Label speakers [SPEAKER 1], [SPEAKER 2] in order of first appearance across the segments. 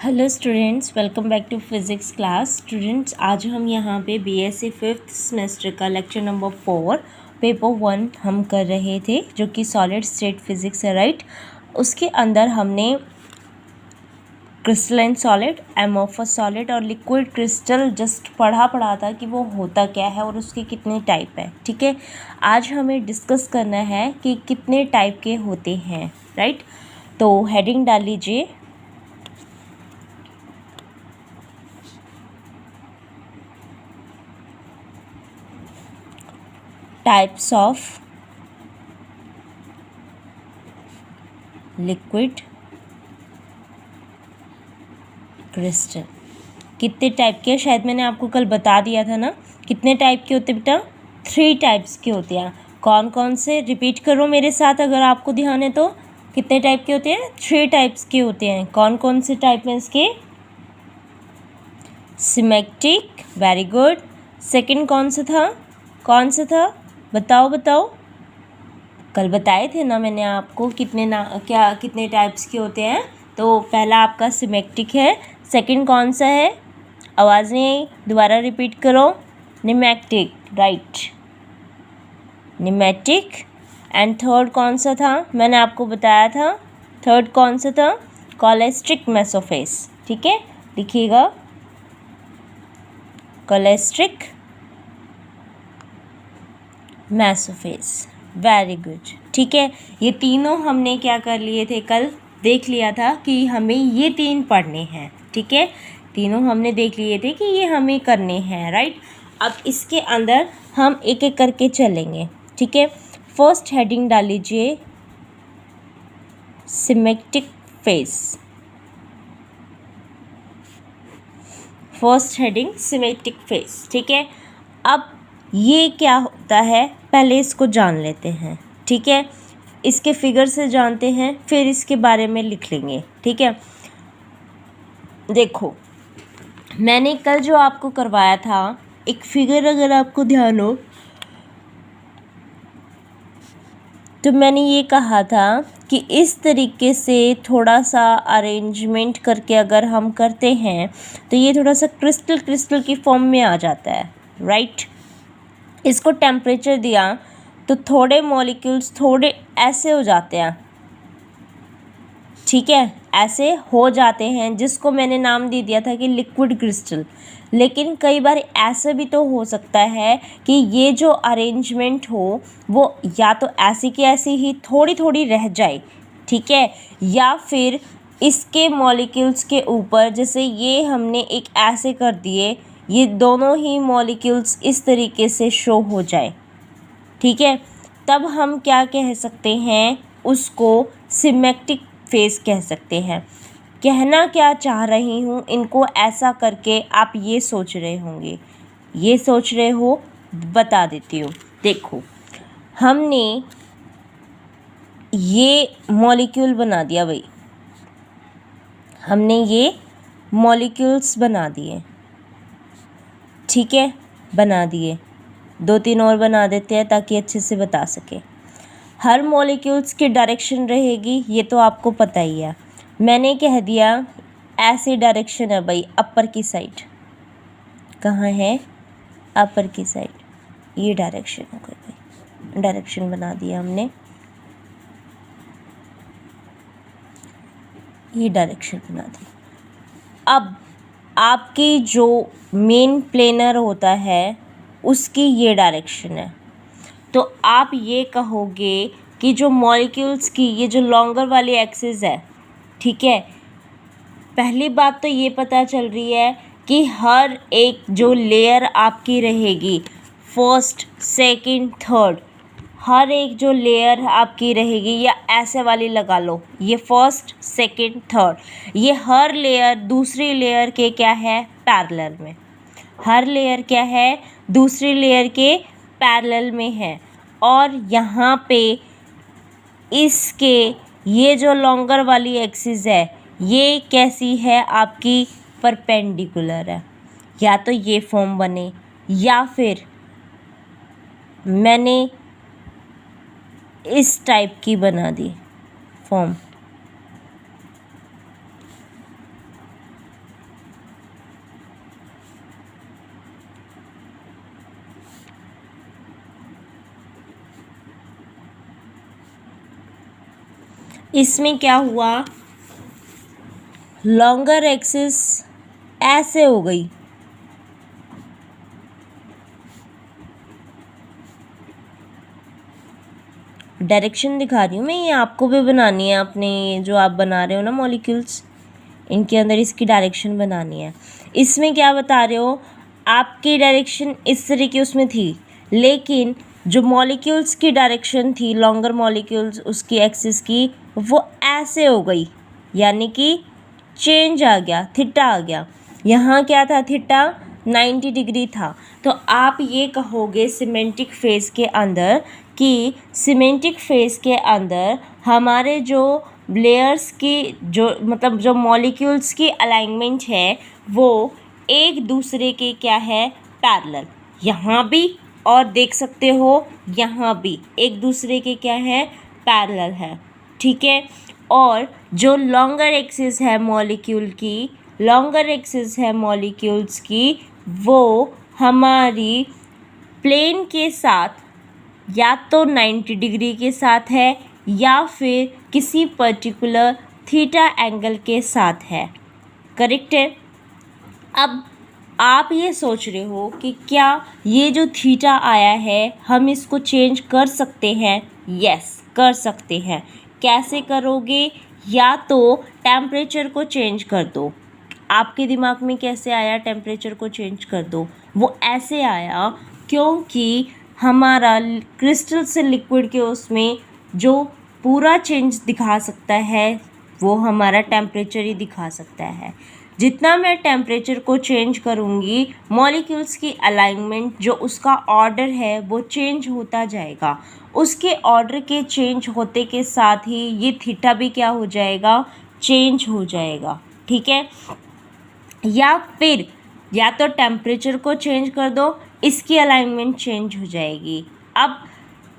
[SPEAKER 1] Hello students, welcome back to physics class. Students, आज हम यहाँ पे बीएससी फिफ्थ सेमेस्टर का लेक्चर नंबर 4 पेपर 1 हम कर रहे थे, जो कि सॉलिड स्टेट फिज़िक्स है, राइट। उसके अंदर हमने क्रिस्टलाइन सॉलिड, एमोर्फस सॉलिड और लिक्विड क्रिस्टल जस्ट पढ़ा था कि वो होता क्या है और उसके कितने टाइप है। ठीक है, आज हमें डिस्कस करना है कि कितने टाइप के होते हैं, राइट। तो हेडिंग डाल लीजिए, टाइप्स ऑफ लिक्विड क्रिस्टल। कितने टाइप के, शायद मैंने आपको कल बता दिया था ना। कितने टाइप के होते बेटा? 3 टाइप्स के होते हैं। कौन कौन से? रिपीट करो मेरे साथ अगर आपको ध्यान है तो। कितने टाइप के होते हैं? 3 टाइप्स के होते हैं। कौन कौन से टाइप हैं इसके? Symmetric, very good. सेकंड कौन सा था? कौन सा था? बताओ बताओ। कल बताए थे ना मैंने आपको कितने टाइप्स के होते हैं। तो पहला आपका सिमेट्रिक है। सेकंड कौन सा है? आवाज़ नहीं आई, दोबारा रिपीट करो। Pneumatic, right, pneumatic. And third कौन सा था? मैंने आपको बताया था। थर्ड कौन सा था? कॉलेस्ट्रिक मेसोफेस। ठीक है, लिखिएगा, कॉलेस्ट्रिक मेसोफेस। Very good. ठीक है, ये तीनों हमने क्या कर लिए थे, कल देख लिया था कि हमें ये 3 पढ़ने हैं। ठीक है, तीनों हमने देख लिए थे कि ये हमें करने हैं, राइट। अब इसके अंदर हम एक एक करके चलेंगे। ठीक है, फर्स्ट हेडिंग डाल लीजिए, symmetric face. First heading symmetric face. ठीक है, अब ये क्या होता है पहले इसको जान लेते हैं। ठीक है, इसके फिगर से जानते हैं, फिर इसके बारे में लिख लेंगे। ठीक है, देखो मैंने कल जो आपको करवाया था, एक फिगर अगर आपको ध्यान हो तो मैंने ये कहा था कि इस तरीके से थोड़ा सा अरेंजमेंट करके अगर हम करते हैं तो ये थोड़ा सा क्रिस्टल की फॉर्म में आ जाता है, राइट। इसको टेम्परेचर दिया तो थोड़े मॉलिक्यूल्स थोड़े ऐसे हो जाते हैं। ठीक है, ऐसे हो जाते हैं, जिसको मैंने नाम दे दिया था कि लिक्विड क्रिस्टल। लेकिन कई बार ऐसा भी तो हो सकता है कि ये जो अरेंजमेंट हो वो या तो ऐसी की ऐसी ही थोड़ी थोड़ी रह जाए। ठीक है, या फिर इसके मॉलिक्यूल्स के ऊपर, जैसे ये हमने एक ऐसे कर दिए, ये दोनों ही मॉलिक्यूल्स इस तरीके से शो हो जाए। ठीक है, तब हम क्या कह सकते हैं, उसको सिमेट्रिक फेस कह सकते हैं। कहना क्या चाह रही हूँ, इनको ऐसा करके आप ये सोच रहे होंगे, ये सोच रहे हो, बता देती हूँ। देखो, हमने ये मॉलिक्यूल बना दिया भाई, हमने ये मॉलिक्यूल्स बना दिए। ठीक है, बना दिए, 2-3 और बना देते हैं ताकि अच्छे से बता सके। हर मॉलिक्यूल्स की डायरेक्शन रहेगी, ये तो आपको पता ही है। मैंने कह दिया ऐसी डायरेक्शन है भाई, अपर की साइड। कहाँ है? अपर की साइड। ये डायरेक्शन हो गई भाई, डायरेक्शन बना दिया हमने, ये डायरेक्शन बना दी। अब आपकी जो मेन प्लेनर होता है उसकी ये डायरेक्शन है, तो आप ये कहोगे कि जो मॉलिक्यूल्स की ये जो लॉन्गर वाली एक्सिस है, ठीक है, पहली बात तो ये पता चल रही है कि हर एक जो लेयर आपकी रहेगी, फर्स्ट सेकंड थर्ड, हर एक जो लेयर आपकी रहेगी, या ऐसे वाली लगा लो, ये फर्स्ट सेकंड थर्ड, ये हर लेयर दूसरी लेयर के क्या है, पैरेलल में। हर लेयर क्या है, दूसरी लेयर के पैरेलल में है। और यहाँ पे इसके ये जो लॉन्गर वाली एक्सिस है, ये कैसी है आपकी, परपेंडिकुलर है। या तो ये फॉर्म बने, या फिर मैंने इस टाइप की बना दी फॉर्म। इसमें क्या हुआ, लॉन्गर एक्सिस ऐसे हो गई, डायरेक्शन दिखा रही हूँ मैं, ये आपको भी बनानी है, अपने जो आप बना रहे हो ना मॉलिक्यूल्स, इनके अंदर इसकी डायरेक्शन बनानी है। इसमें क्या बता रहे हो, आपकी डायरेक्शन इस तरह की उसमें थी, लेकिन जो मॉलिक्यूल्स की डायरेक्शन थी, लॉन्गर मॉलिक्यूल्स उसकी एक्सिस की, वो ऐसे हो गई, यानी कि चेंज आ गया, थीटा आ गया। यहाँ क्या था, थीटा 90 डिग्री था। तो आप ये कहोगे सिमेंटिक फेज के अंदर कि सिमेंटिक फेज के अंदर हमारे जो लेयर्स की जो मतलब जो मॉलिक्यूल्स की अलाइनमेंट है वो एक दूसरे के क्या है, पैरेलल। यहाँ भी और देख सकते हो यहाँ भी एक दूसरे के क्या है, पैरेलल है, ठीक है। और जो लॉन्गर एक्सिस है मॉलिक्यूल की, लॉन्गर एक्सिस है मॉलिक्यूल्स की, वो हमारी प्लेन के साथ या तो 90 डिग्री के साथ है या फिर किसी पर्टिकुलर थीटा एंगल के साथ है, करेक्ट है। अब आप ये सोच रहे हो कि क्या ये जो थीटा आया है हम इसको चेंज कर सकते हैं, यस कर सकते हैं। कैसे करोगे, या तो टेम्परेचर को चेंज कर दो। आपके दिमाग में कैसे आया टेम्परेचर को चेंज कर दो, वो ऐसे आया क्योंकि हमारा क्रिस्टल से लिक्विड के उसमें जो पूरा चेंज दिखा सकता है वो हमारा टेम्परेचर ही दिखा सकता है। जितना मैं टेम्परेचर को चेंज करूँगी, मॉलिक्यूल्स की अलाइनमेंट जो उसका ऑर्डर है वो चेंज होता जाएगा। उसके ऑर्डर के चेंज होते के साथ ही ये थीटा भी क्या हो जाएगा, चेंज हो जाएगा, ठीक है। या फिर या तो टेम्परेचर को चेंज कर दो, इसकी अलाइनमेंट चेंज हो जाएगी। अब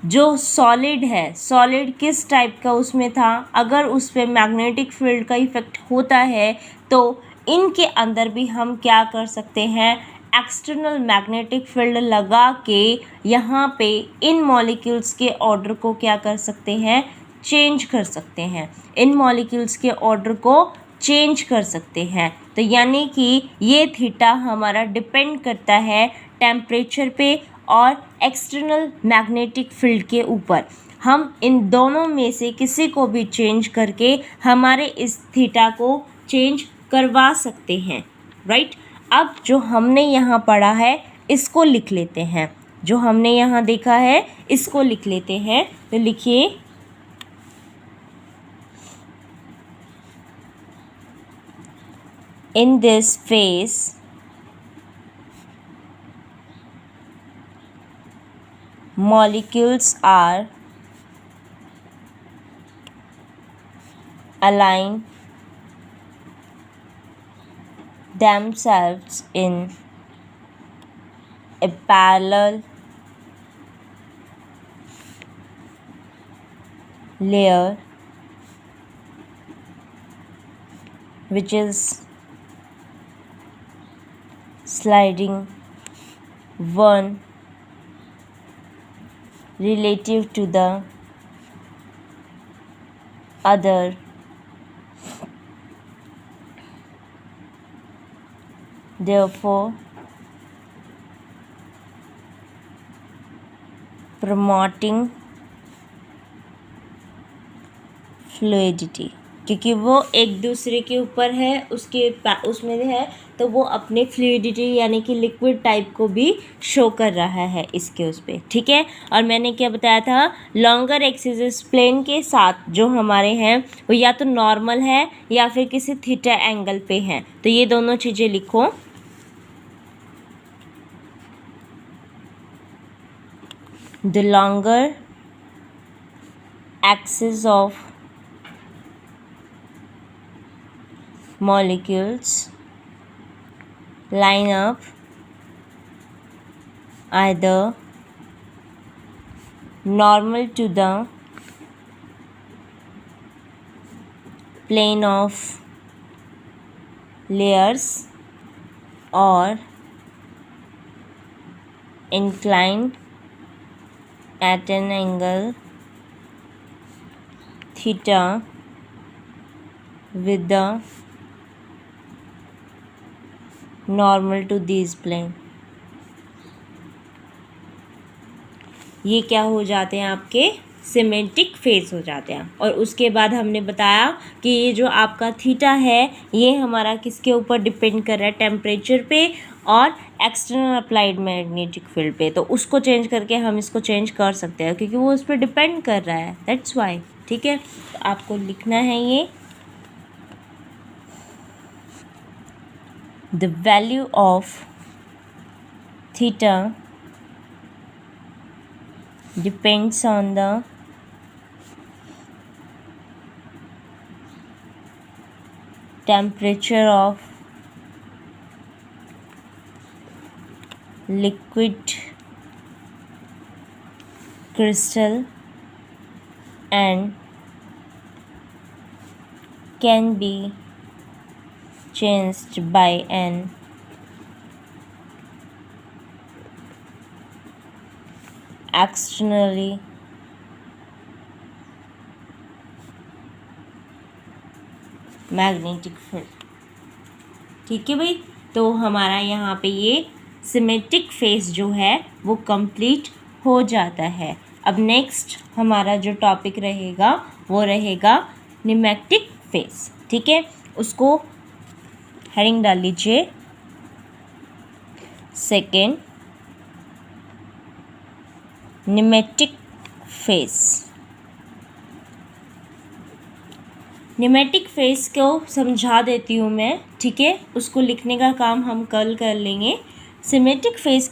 [SPEAKER 1] जो सॉलिड है, सॉलिड किस टाइप का उसमें था, अगर उस पर मैग्नेटिक फील्ड का इफेक्ट होता है तो इनके अंदर भी हम क्या कर सकते हैं, एक्सटर्नल मैग्नेटिक फील्ड लगा के यहाँ पे इन मॉलिक्यूल्स के ऑर्डर को क्या कर सकते हैं, चेंज कर सकते हैं, इन मॉलिक्यूल्स के ऑर्डर को चेंज कर सकते हैं। तो यानी कि ये थीटा हमारा डिपेंड करता है टेम्परेचर पे और एक्सटर्नल मैग्नेटिक फील्ड के ऊपर। हम इन दोनों में से किसी को भी चेंज करके हमारे इस थीटा को चेंज करवा सकते हैं, राइट। अब जो हमने यहाँ पढ़ा है इसको लिख लेते हैं, जो हमने यहाँ देखा है इसको लिख लेते हैं। तो लिखिए, in this phase molecules are align themselves in a parallel layer which is sliding one relative to the other. Therefore, promoting fluidity, क्योंकि वो एक दूसरे के ऊपर है, उसमें है तो वो अपने फ्लूइडिटी यानी कि लिक्विड टाइप को भी शो कर रहा है इसके उस पर, ठीक है। और मैंने क्या बताया था, लॉन्गर एक्सिस प्लेन के साथ जो हमारे हैं वो या तो नॉर्मल है या फिर किसी थीटा एंगल पे हैं। तो ये दोनों चीज़ें लिखो। The longer axis of molecules line up either normal to the plane of layers or inclined at an angle theta with the normal to these plane। ये क्या हो जाते हैं आपके सिमेट्रिक फेस हो जाते हैं। और उसके बाद हमने बताया कि ये जो आपका थीटा है ये हमारा किसके ऊपर डिपेंड कर रहा है, टेम्परेचर पे और एक्सटर्नल अप्लाइड मैग्नेटिक फील्ड पे। तो उसको चेंज करके हम इसको चेंज कर सकते हैं क्योंकि वो उस पर डिपेंड कर रहा है, दैट्स वाई। ठीक है, तो आपको लिखना है ये the value of theta depends on the temperature of liquid crystal and can be changed by an externally magnetic field. ठीक है भाई, तो हमारा यहाँ पे ये सिमेट्रिक फेस जो है वो कंप्लीट हो जाता है। अब नेक्स्ट हमारा जो टॉपिक रहेगा वो रहेगा न्यूमेटिक फेस। ठीक है, उसको हेडिंग डाल लीजिए second pneumatic face. Pneumatic face को समझा देती हूँ मैं, ठीक है, उसको लिखने का काम हम कल कर लेंगे। न्यूमेटिक फेस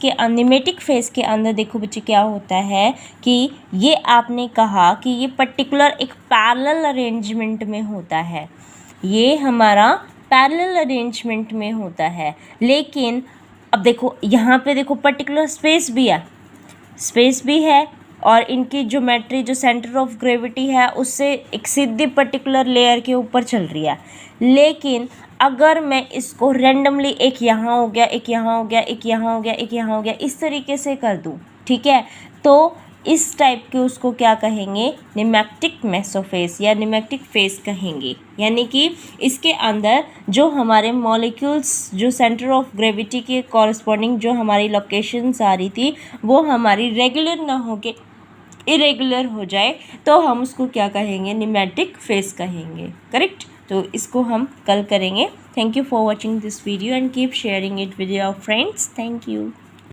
[SPEAKER 1] के अंदर देखो बच्चे क्या होता है कि ये आपने कहा कि ये पर्टिकुलर एक पैरेलल अरेंजमेंट में होता है, ये हमारा पैरेलल अरेंजमेंट में होता है। लेकिन अब देखो यहाँ पे देखो पर्टिकुलर स्पेस भी है और इनकी ज्योमेट्री जो सेंटर ऑफ ग्रेविटी है उससे एक सीधी पर्टिकुलर लेयर के ऊपर चल रही है। लेकिन अगर मैं इसको रैंडमली एक यहाँ हो गया, एक यहाँ हो गया, एक यहाँ हो गया, एक यहाँ हो गया, इस तरीके से कर दूँ, ठीक है, तो इस टाइप के उसको क्या कहेंगे, न्यूमेटिक मेसोफेस या न्यूमेटिक फेस कहेंगे। यानी कि इसके अंदर जो हमारे मॉलिक्यूल्स जो सेंटर ऑफ ग्रेविटी के कॉरस्पॉन्डिंग जो हमारी लोकेशंस आ रही थी वो हमारी रेगुलर ना हो के इरेगुलर हो जाए तो हम उसको क्या कहेंगे, न्यूमेटिक फेस कहेंगे। करेक्ट, तो इसको हम कल करेंगे। Thank you for watching this video and keep sharing it with your friends. Thank you.